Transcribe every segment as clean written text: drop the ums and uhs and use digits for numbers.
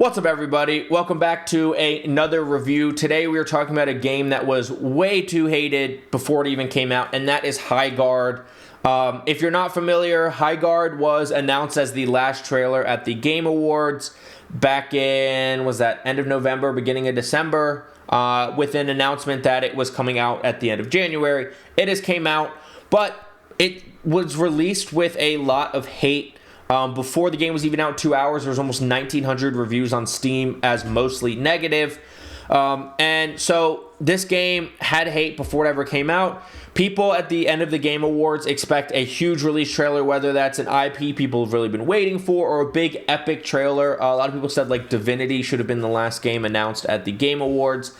What's up, everybody? Welcome back to another review. Today we are talking about a game that was way too hated before it even came out, and that is Highguard. If you're not familiar, Highguard was announced as the last trailer at the Game Awards back in, was that end of November, beginning of December, with an announcement that it was coming out at the end of January. It has came out, but it was released with a lot of hate. Before the game was even out 2 hours, there was almost 1,900 reviews on Steam as mostly negative. And so this game had hate before it ever came out. People at the end of the Game Awards expect a huge release trailer, whether that's an IP people have really been waiting for or a big epic trailer. A lot of people said like Divinity should have been the last game announced at the Game Awards.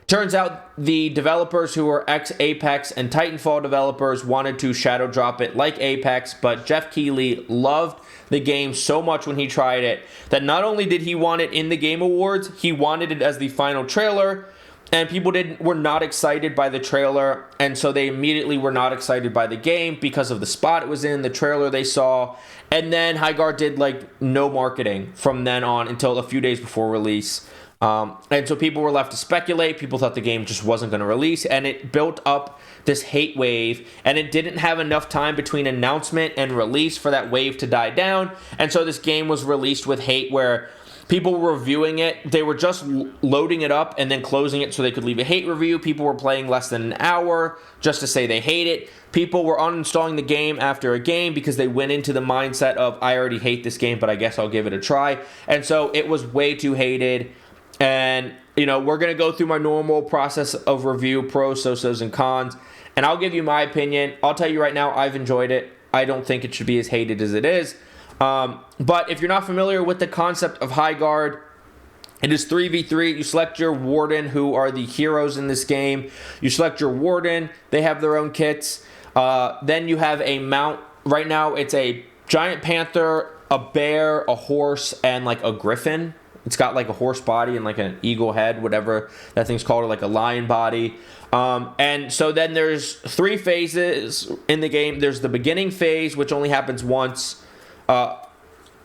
Turns out the developers who were ex-Apex and Titanfall developers wanted to shadow drop it like Apex, but Jeff Keighley loved the game so much when he tried it that not only did he want it in the Game Awards, he wanted it as the final trailer, and people were not excited by the trailer, and so they immediately were not excited by the game because of the spot it was in, the trailer they saw, and then Highguard did like no marketing from then on until a few days before release. And so people were left to speculate. People thought the game just wasn't going to release, and it built up this hate wave, and it didn't have enough time between announcement and release for that wave to die down. And so this game was released with hate where people were reviewing it. They were just loading it up and then closing it so they could leave a hate review. People were playing less than an hour just to say they hate it. People were uninstalling the game after a game because they went into the mindset of, I already hate this game, but I guess I'll give it a try. And so it was way too hated. And, you know, we're going to go through my normal process of review, pros, so-sos, and cons. And I'll give you my opinion. I'll tell you right now, I've enjoyed it. I don't think it should be as hated as it is. But if you're not familiar with the concept of Highguard, it is 3v3. You select your warden, who are the heroes in this game. You select your warden. They have their own kits. Then you have a mount. Right now, it's a giant panther, a bear, a horse, and like a griffin. It's got like a horse body and like an eagle head, whatever that thing's called, or like a lion body. And so then there's 3 phases in the game. There's the beginning phase, which only happens once.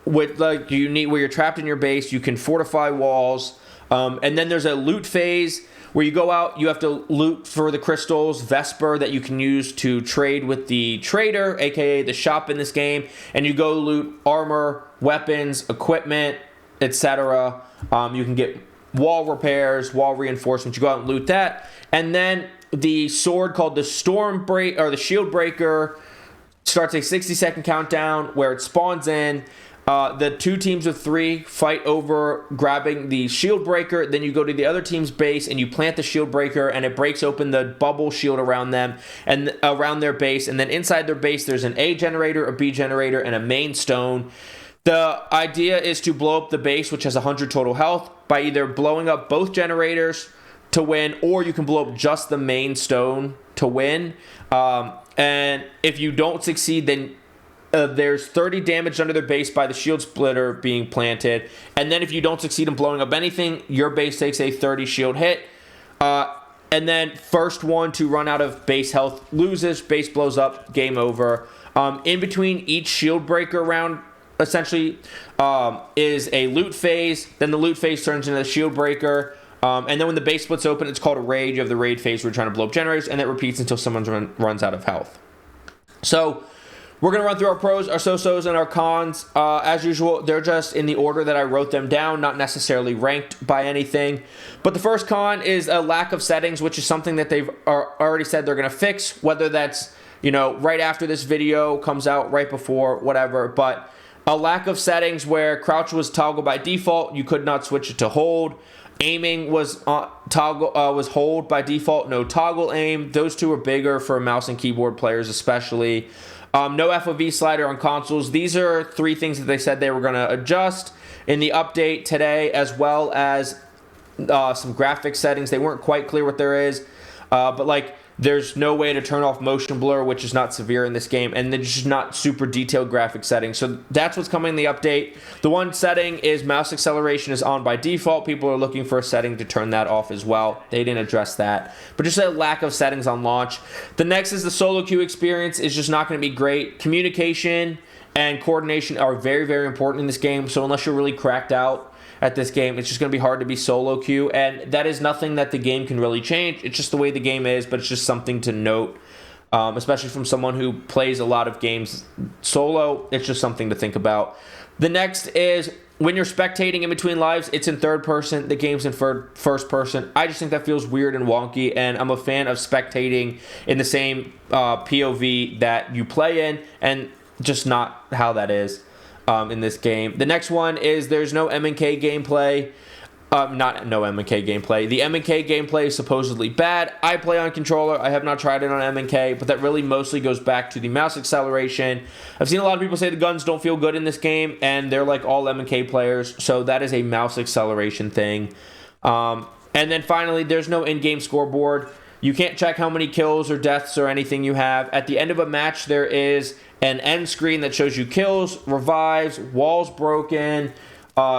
With like where you're trapped in your base, you can fortify walls. And then there's a loot phase where you go out, you have to loot for the crystals, Vesper, that you can use to trade with the trader, aka the shop in this game. And you go loot armor, weapons, equipment, etc. You can get wall repairs, wall reinforcements. You go out and loot that, and then the sword called the the Shield Breaker starts a 60-second countdown where it spawns in. The 2 teams of 3 fight over grabbing the Shield Breaker. Then you go to the other team's base and you plant the Shield Breaker, and it breaks open the bubble shield around them and around their base. And then inside their base, there's an A generator, a B generator, and a main stone. The idea is to blow up the base, which has 100 total health, by either blowing up both generators to win, or you can blow up just the main stone to win. And if you don't succeed, then there's 30 damage under their base by the shield splitter being planted. And then if you don't succeed in blowing up anything, your base takes a 30 shield hit. And then first one to run out of base health loses. Base blows up, game over. In between each shield breaker round, essentially, is a loot phase. Then the loot phase turns into the shield breaker. And then when the base splits open, it's called a raid. You have the raid phase where you're trying to blow up generators, and it repeats until someone runs out of health. So we're going to run through our pros, our so-sos, and our cons. As usual, they're just in the order that I wrote them down, not necessarily ranked by anything. But the first con is a lack of settings, which is something that they've already said they're going to fix, whether that's, you know, right after this video comes out, right before, whatever. But a lack of settings where crouch was toggle by default. You could not switch it to hold. Aiming was was hold by default. No toggle aim. Those 2 are bigger for mouse and keyboard players especially. No FOV slider on consoles. These are 3 things that they said they were going to adjust in the update today, as well as some graphic settings. They weren't quite clear what there is. But like, there's no way to turn off motion blur, which is not severe in this game, and there's just not super detailed graphic settings. So that's what's coming in the update. The one setting is mouse acceleration is on by default. People are looking for a setting to turn that off as well. They didn't address that, but just a lack of settings on launch. The next is the solo queue experience is just not going to be great. Communication and coordination are very, very important in this game. So unless you're really cracked out at this game. It's just going to be hard to be solo queue, and that is nothing that the game can really change. It's just the way the game is, but it's just something to note, especially from someone who plays a lot of games solo. It's just something to think about. The next is when you're spectating in between lives, it's in third person. The game's in first person. I just think that feels weird and wonky, and I'm a fan of spectating in the same POV that you play in, and just not how that is in this game. The next one is there's no M&K gameplay. No M&K gameplay. The M&K gameplay is supposedly bad. I play on controller. I have not tried it on M&K, but that really mostly goes back to the mouse acceleration. I've seen a lot of people say the guns don't feel good in this game, and they're like all M&K players, so that is a mouse acceleration thing. And then finally, there's no in-game scoreboard. You can't check how many kills or deaths or anything you have. At the end of a match, there is an end screen that shows you kills, revives, walls broken,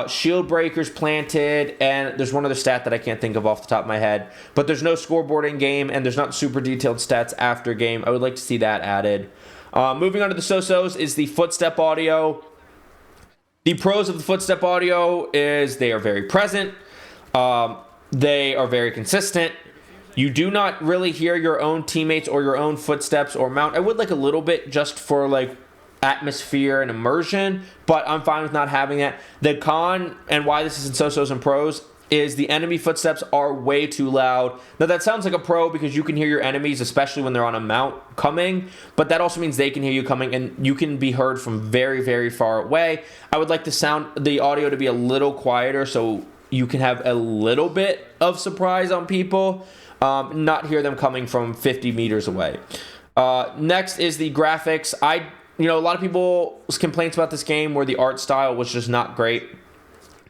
shield breakers planted, and there's one other stat that I can't think of off the top of my head. But there's no scoreboard in game, and there's not super detailed stats after game. I would like to see that added. Moving on to the so-sos is the footstep audio. The pros of the footstep audio is they are very present. They are very consistent. You do not really hear your own teammates or your own footsteps or mount. I would like a little bit just for like atmosphere and immersion, but I'm fine with not having that. The con and why this is in so-sos and pros is the enemy footsteps are way too loud. Now that sounds like a pro because you can hear your enemies, especially when they're on a mount coming, but that also means they can hear you coming and you can be heard from very, very far away. I would like the audio to be a little quieter so you can have a little bit of surprise on people, not hear them coming from 50 meters away. Next is the graphics. A lot of people's complaints about this game were the art style was just not great.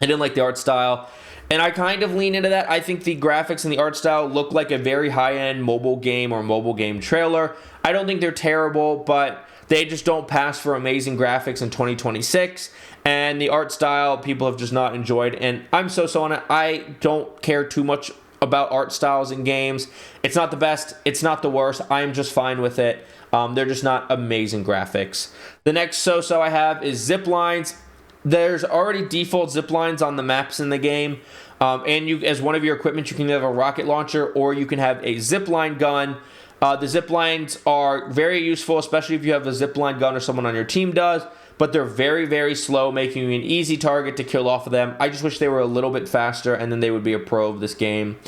I didn't like the art style, and I kind of lean into that. I think the graphics and the art style look like a very high-end mobile game or mobile game trailer. I don't think they're terrible, but they just don't pass for amazing graphics in 2026, and the art style people have just not enjoyed, and I'm so on it. I don't care too much about art styles in games. It's not the best. It's not the worst. I'm just fine with it. They're just not amazing graphics. The next so-so I have is zip lines. There's already default zip lines on the maps in the game. And you, as one of your equipment, you can have a rocket launcher or you can have a zip line gun. The zip lines are very useful, especially if you have a zip line gun or someone on your team does. But they're very, very slow, making you an easy target to kill off of them. I just wish they were a little bit faster, and then they would be a pro of this game.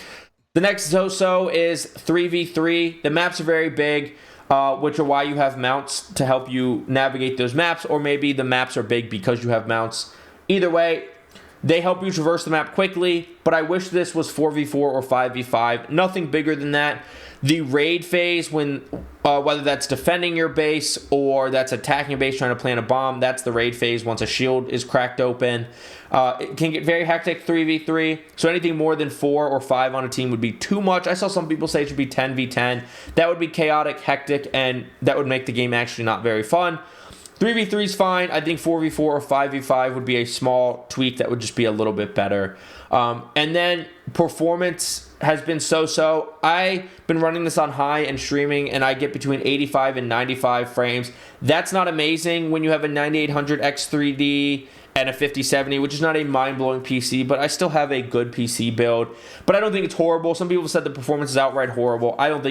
The next so-so is 3v3. The maps are very big, which are why you have mounts to help you navigate those maps, or maybe the maps are big because you have mounts. Either way, they help you traverse the map quickly, but I wish this was 4v4 or 5v5. Nothing bigger than that. The raid phase, whether that's defending your base or that's attacking a base trying to plant a bomb, that's the raid phase once a shield is cracked open. It can get very hectic 3v3, so anything more than 4 or 5 on a team would be too much. I saw some people say it should be 10v10. That would be chaotic, hectic, and that would make the game actually not very fun. 3v3 is fine. I think 4v4 or 5v5 would be a small tweak that would just be a little bit better. And then performance has been so-so. I've been running this on high and streaming, and I get between 85 and 95 frames. That's not amazing when you have a 9800 X3D and a 5070, which is not a mind-blowing PC, but I still have a good PC build. But I don't think it's horrible. Some people said the performance is outright horrible. I don't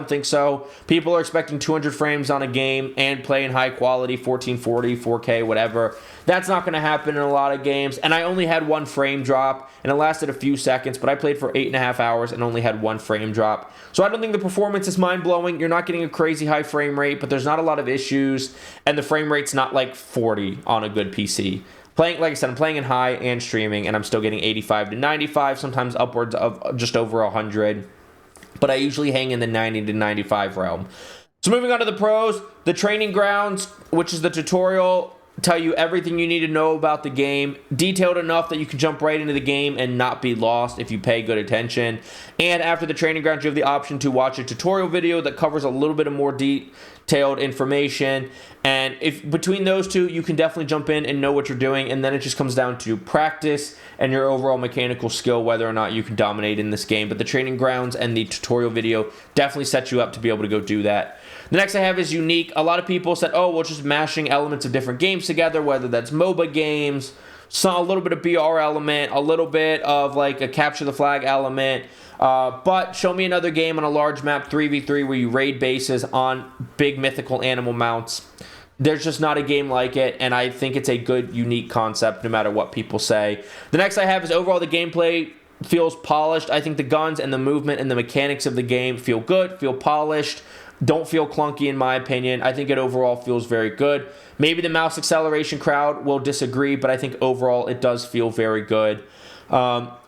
think so. People are expecting 200 frames on a game and playing high quality, 1440, 4K, whatever. That's not going to happen in a lot of games. And I only had one frame drop, and it lasted a few seconds, but I played for 8.5 hours and only had one frame drop. So I don't think the performance is mind-blowing. You're not getting a crazy high frame rate, but there's not a lot of issues, and the frame rate's not like 40 on a good PC. Like I said, I'm playing in high and streaming, and I'm still getting 85 to 95, sometimes upwards of just over 100. But I usually hang in the 90 to 95 realm. So moving on to the pros, the training grounds, which is the tutorial, tell you everything you need to know about the game, detailed enough that you can jump right into the game and not be lost if you pay good attention. And after the training grounds, you have the option to watch a tutorial video that covers a little bit of more detailed information. And if between those two, you can definitely jump in and know what you're doing, and then it just comes down to practice and your overall mechanical skill, whether or not you can dominate in this game. But the training grounds and the tutorial video definitely set you up to be able to go do that. The next I have is unique. A lot of people said, oh, well, just mashing elements of different games together, whether that's MOBA games, a little bit of BR element, a little bit of like a capture the flag element. But show me another game on a large map 3v3 where you raid bases on big mythical animal mounts. There's just not a game like it, and I think it's a good, unique concept no matter what people say. The next I have is overall the gameplay feels polished. I think the guns and the movement and the mechanics of the game feel good, feel polished, don't feel clunky in my opinion. I think it overall feels very good. Maybe the mouse acceleration crowd will disagree, but I think overall it does feel very good.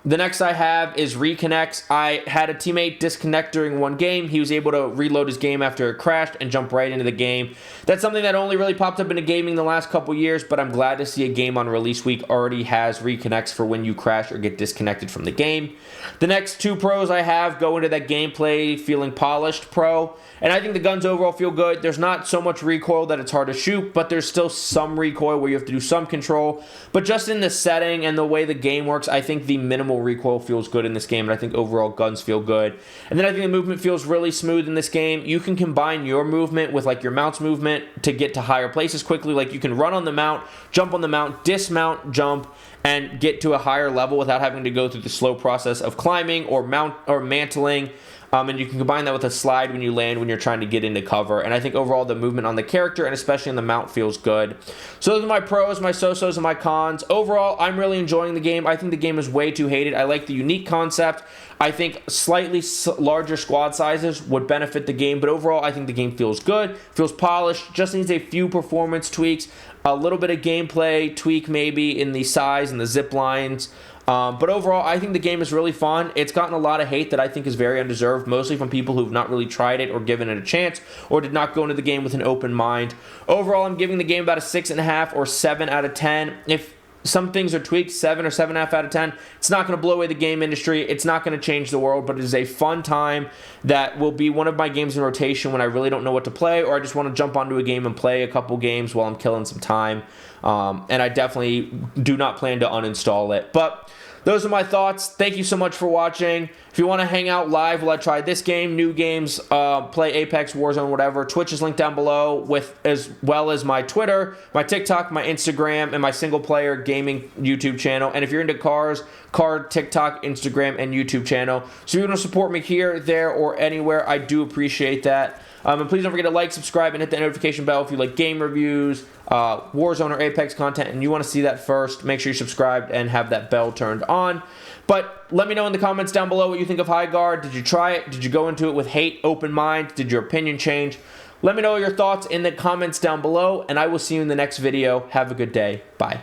The next I have is reconnects. I had a teammate disconnect during one game. He was able to reload his game after it crashed and jump right into the game. That's something that only really popped up into gaming the last couple years, but I'm glad to see a game on release week already has reconnects for when you crash or get disconnected from the game. The next two pros I have go into that gameplay feeling polished pro, and I think the guns overall feel good. There's not so much recoil that it's hard to shoot, but there's still some recoil where you have to do some control. But just in the setting and the way the game works, I think the minimal recoil feels good in this game, and I think overall guns feel good. And then I think the movement feels really smooth in this game. You can combine your movement with like your mount's movement to get to higher places quickly. Like you can run on the mount, jump on the mount, dismount, jump, and get to a higher level without having to go through the slow process of climbing or mantling. And you can combine that with a slide when you land when you're trying to get into cover. And I think overall the movement on the character and especially on the mount feels good. So those are my pros, my so-sos, and my cons. Overall, I'm really enjoying the game. I think the game is way too hated. I like the unique concept. I think slightly larger squad sizes would benefit the game. But overall, I think the game feels good, feels polished, just needs a few performance tweaks, a little bit of gameplay tweak maybe in the size and the zip lines. But overall, I think the game is really fun. It's gotten a lot of hate that I think is very undeserved, mostly from people who've not really tried it or given it a chance or did not go into the game with an open mind. Overall, I'm giving the game about a 6.5 or 7 out of 10. If some things are tweaked, 7 or 7.5 out of 10. It's not going to blow away the game industry. It's not going to change the world, but it is a fun time that will be one of my games in rotation when I really don't know what to play or I just want to jump onto a game and play a couple games while I'm killing some time. And I definitely do not plan to uninstall it. But those are my thoughts. Thank you so much for watching. If you want to hang out live while I try this game, new games, play Apex, Warzone, whatever, Twitch is linked down below, with as well as my Twitter, my TikTok, my Instagram, and my single-player gaming YouTube channel. And if you're into cars, car TikTok, Instagram, and YouTube channel. So if you want to support me here, there, or anywhere, I do appreciate that. And please don't forget to like, subscribe, and hit that notification bell if you like game reviews, Warzone or Apex content, and you want to see that first. Make sure you're subscribed and have that bell turned on. But let me know in the comments down below what you think of Highguard. Did you try it? Did you go into it with hate, open mind? Did your opinion change? Let me know your thoughts in the comments down below, and I will see you in the next video. Have a good day. Bye.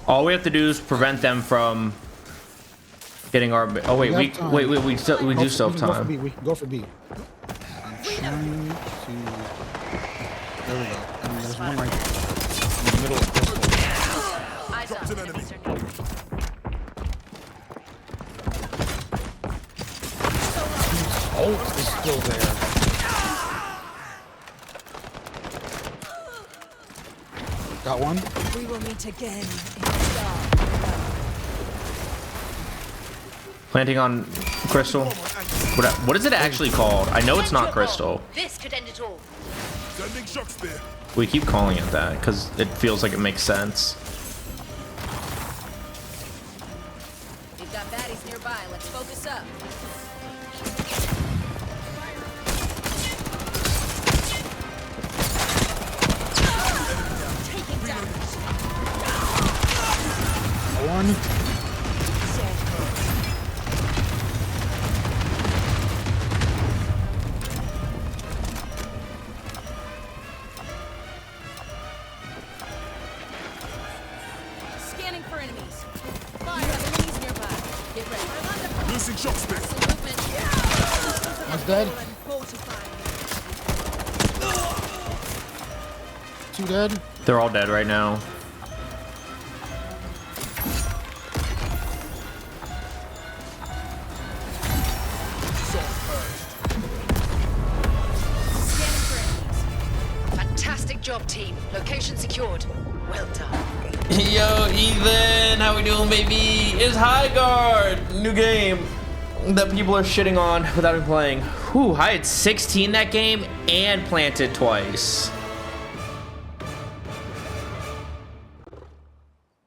All we have to do is prevent them from getting our. Oh wait, we do still have time. We can go for B. I'm trying to. There we go. And there's one right in the middle of this. Eyes up. An enemy. Oh, it's still there. Got one. We will meet again. Planting on crystal. What is it actually called? I know it's not crystal. This could end it all. We keep calling it that because it feels like it makes sense. We've got baddies nearby. Let's focus up. Taking damage. One. Scanning for enemies. Fire enemies nearby. Get ready. Losing shot spit. One's dead. Two dead. They're all dead right now. Fantastic job, team. Location secured. Well done. Yo, Ethan, how we doing, baby? It's Highguard. New game. that people are shitting on without even playing. Whew, I had 16 that game and planted twice.